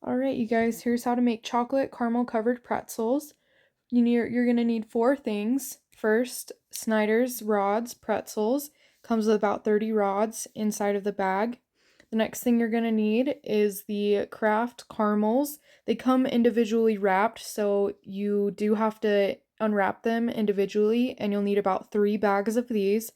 Alright, you guys, here's how to make chocolate caramel covered pretzels. You're gonna need four things. First, Snyder's rods, pretzels. Comes with about 30 rods inside of the bag. The next thing you're gonna need is the kraft caramels. They come individually wrapped, so you do have to unwrap them individually, and you'll need about 3 bags of these.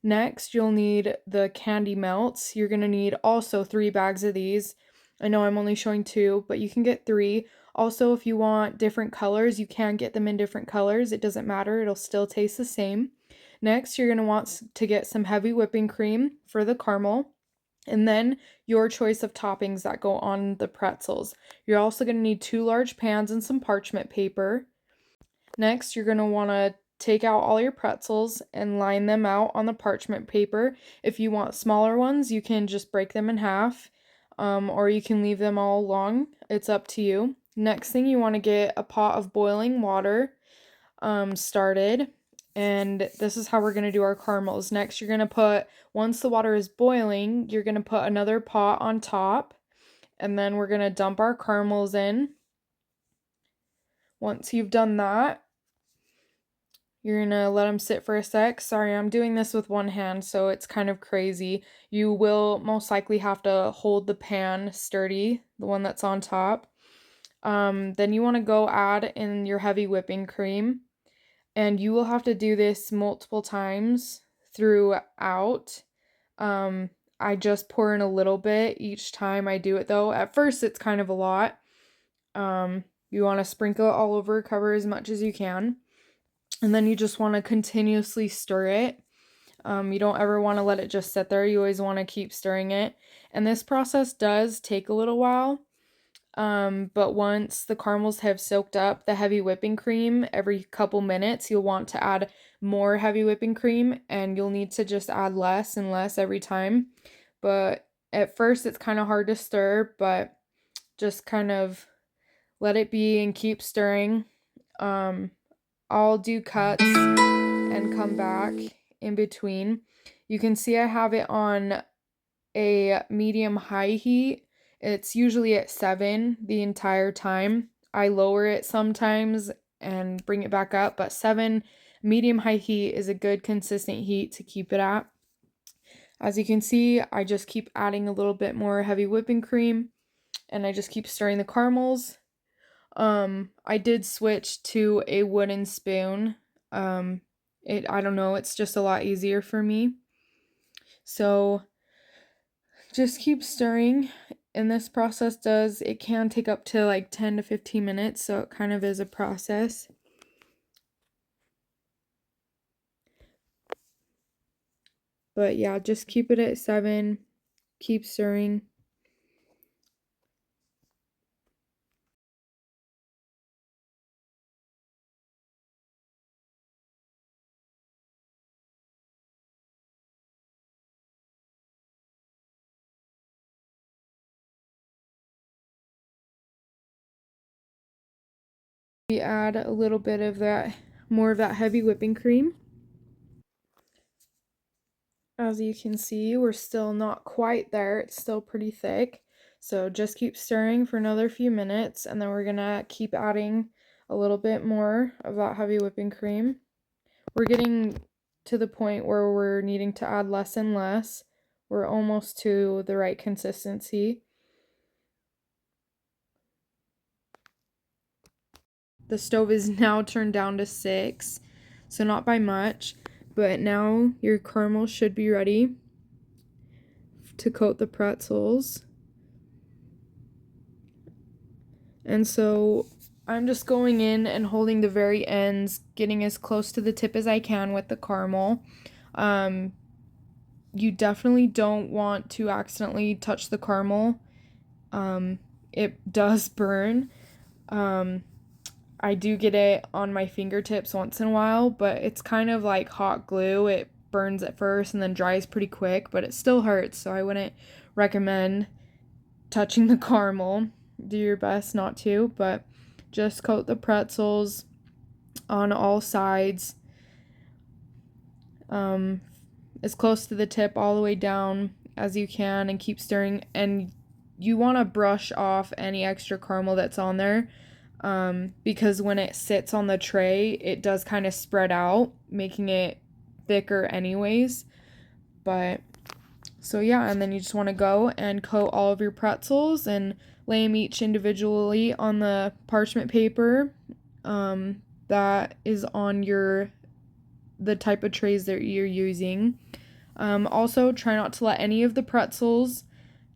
Next, you'll need the candy melts. You're gonna need also 3 bags of these. I know I'm only showing 2, but you can get 3. Also, if you want different colors, you can get them in different colors. It doesn't matter, it'll still taste the same. Next, you're gonna want to get some heavy whipping cream for the caramel, and then your choice of toppings that go on the pretzels. You're also gonna need 2 large pans and some parchment paper. Next, you're going to want to take out all your pretzels and line them out on the parchment paper. If you want smaller ones, you can just break them in half, or you can leave them all long. It's up to you. Next thing, you want to get a pot of boiling water started, and this is how we're going to do our caramels. Next, you're going to once the water is boiling, you're going to put another pot on top, and then we're going to dump our caramels in. Once you've done that, you're gonna let them sit for a sec. Sorry, I'm doing this with one hand, so it's kind of crazy. You will most likely have to hold the pan sturdy, the one that's on top. Then you want to go add in your heavy whipping cream, and you will have to do this multiple times throughout. I just pour in a little bit each time I do it, though. At first, it's kind of a lot. You want to sprinkle it all over, cover as much as you can. And then you just want to continuously stir it. You don't ever want to let it just sit there. You always want to keep stirring it. And this process does take a little while. But once the caramels have soaked up the heavy whipping cream, every couple minutes, you'll want to add more heavy whipping cream, and you'll need to just add less and less every time. But at first, it's kind of hard to stir, but just kind of let it be and keep stirring. I'll do cuts and come back in between. You can see I have it on a medium-high heat. It's usually at 7 the entire time. I lower it sometimes and bring it back up, but 7 medium-high heat is a good consistent heat to keep it at. As you can see, I just keep adding a little bit more heavy whipping cream, and I just keep stirring the caramels. I did switch to a wooden spoon. I don't know, it's just a lot easier for me. So just keep stirring, and this process it can take up to like 10 to 15 minutes, so it kind of is a process. But yeah, just keep it at 7, keep stirring. We add a little bit of more of that heavy whipping cream. As you can see, we're still not quite there. It's still pretty thick. So just keep stirring for another few minutes, and then we're gonna keep adding a little bit more of that heavy whipping cream. We're getting to the point where we're needing to add less and less. We're almost to the right consistency. The stove is now turned down to 6, so not by much, but now your caramel should be ready to coat the pretzels. And so I'm just going in and holding the very ends, getting as close to the tip as I can with the caramel. You definitely don't want to accidentally touch the caramel. It does burn. I do get it on my fingertips once in a while, but it's kind of like hot glue. It burns at first and then dries pretty quick, but it still hurts, so I wouldn't recommend touching the caramel. Do your best not to, but just coat the pretzels on all sides, as close to the tip all the way down as you can, and keep stirring. And you want to brush off any extra caramel that's on there, because when it sits on the tray, it does kind of spread out, making it thicker anyways. But so yeah, and then you just want to go and coat all of your pretzels and lay them each individually on the parchment paper that is on the type of trays that you're using. Also, try not to let any of the pretzels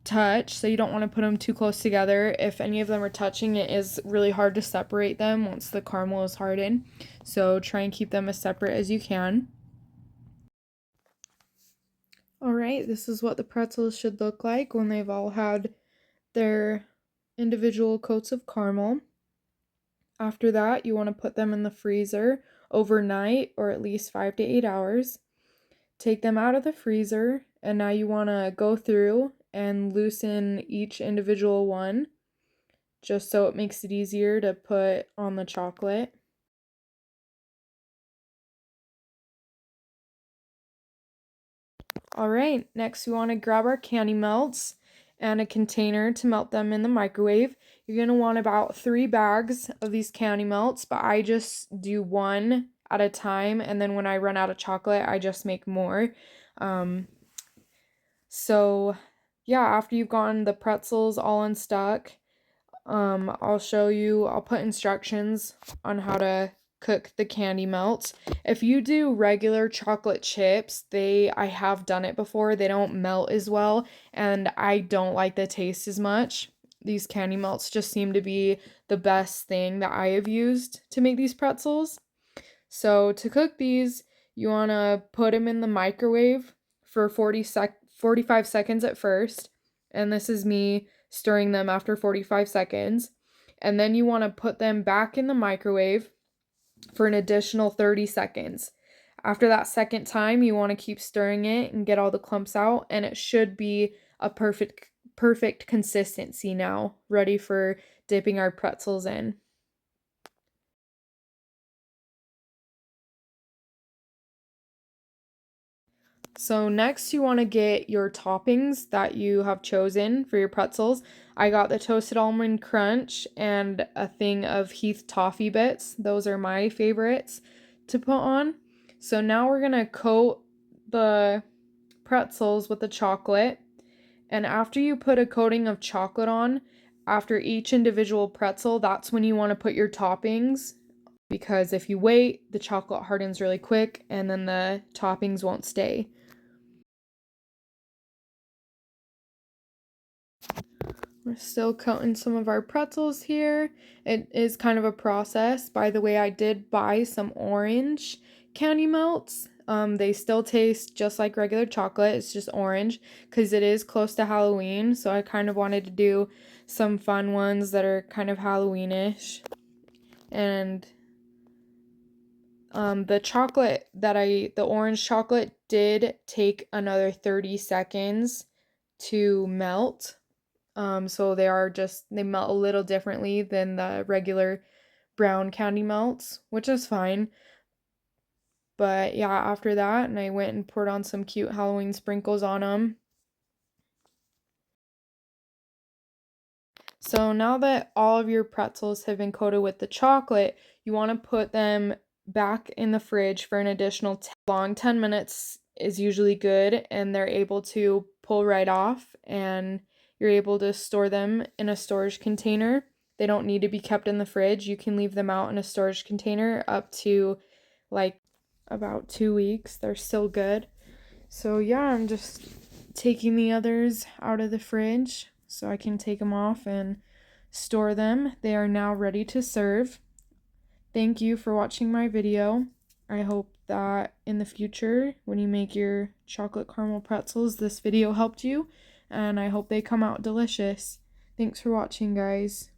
touch, so you don't want to put them too close together. If any of them are touching, it is really hard to separate them once the caramel is hardened, so try and keep them as separate as you can. Alright, this is what the pretzels should look like when they've all had their individual coats of caramel. After that, you want to put them in the freezer overnight, or at least 5 to 8 hours. Take them out of the freezer, and now you want to go through and loosen each individual one, just so it makes it easier to put on the chocolate. Alright, next we want to grab our candy melts and a container to melt them in the microwave. You're going to want about 3 bags of these candy melts, but I just do one at a time, and then when I run out of chocolate, I just make more. So yeah, after you've gotten the pretzels all unstuck, I'll put instructions on how to cook the candy melts. If you do regular chocolate chips, I have done it before, they don't melt as well, and I don't like the taste as much. These candy melts just seem to be the best thing that I have used to make these pretzels. So to cook these, you want to put them in the microwave for 45 seconds at first, and this is me stirring them after 45 seconds. And then you want to put them back in the microwave for an additional 30 seconds. After that second time, you want to keep stirring it and get all the clumps out, and it should be a perfect consistency now, ready for dipping our pretzels in. So next you want to get your toppings that you have chosen for your pretzels. I got the toasted almond crunch and a thing of Heath toffee bits. Those are my favorites to put on. So now we're going to coat the pretzels with the chocolate. And after you put a coating of chocolate on, after each individual pretzel, that's when you want to put your toppings. Because if you wait, the chocolate hardens really quick and then the toppings won't stay. We're still coating some of our pretzels here. It is kind of a process. By the way, I did buy some orange candy melts. They still taste just like regular chocolate. It's just orange because it is close to Halloween. So I kind of wanted to do some fun ones that are kind of Halloweenish. And the orange chocolate did take another 30 seconds to melt. So they melt a little differently than the regular brown candy melts, which is fine. But yeah, after that, and I went and poured on some cute Halloween sprinkles on them. So now that all of your pretzels have been coated with the chocolate, you want to put them back in the fridge for an additional 10 minutes is usually good, and they're able to pull right off, and you're able to store them in a storage container. They don't need to be kept in the fridge. You can leave them out in a storage container up to like about 2 weeks. They're still good. So yeah, I'm just taking the others out of the fridge so I can take them off and store them. They are now ready to serve. Thank you for watching my video. I hope that in the future, when you make your chocolate caramel pretzels, this video helped you, and I hope they come out delicious. Thanks for watching, guys.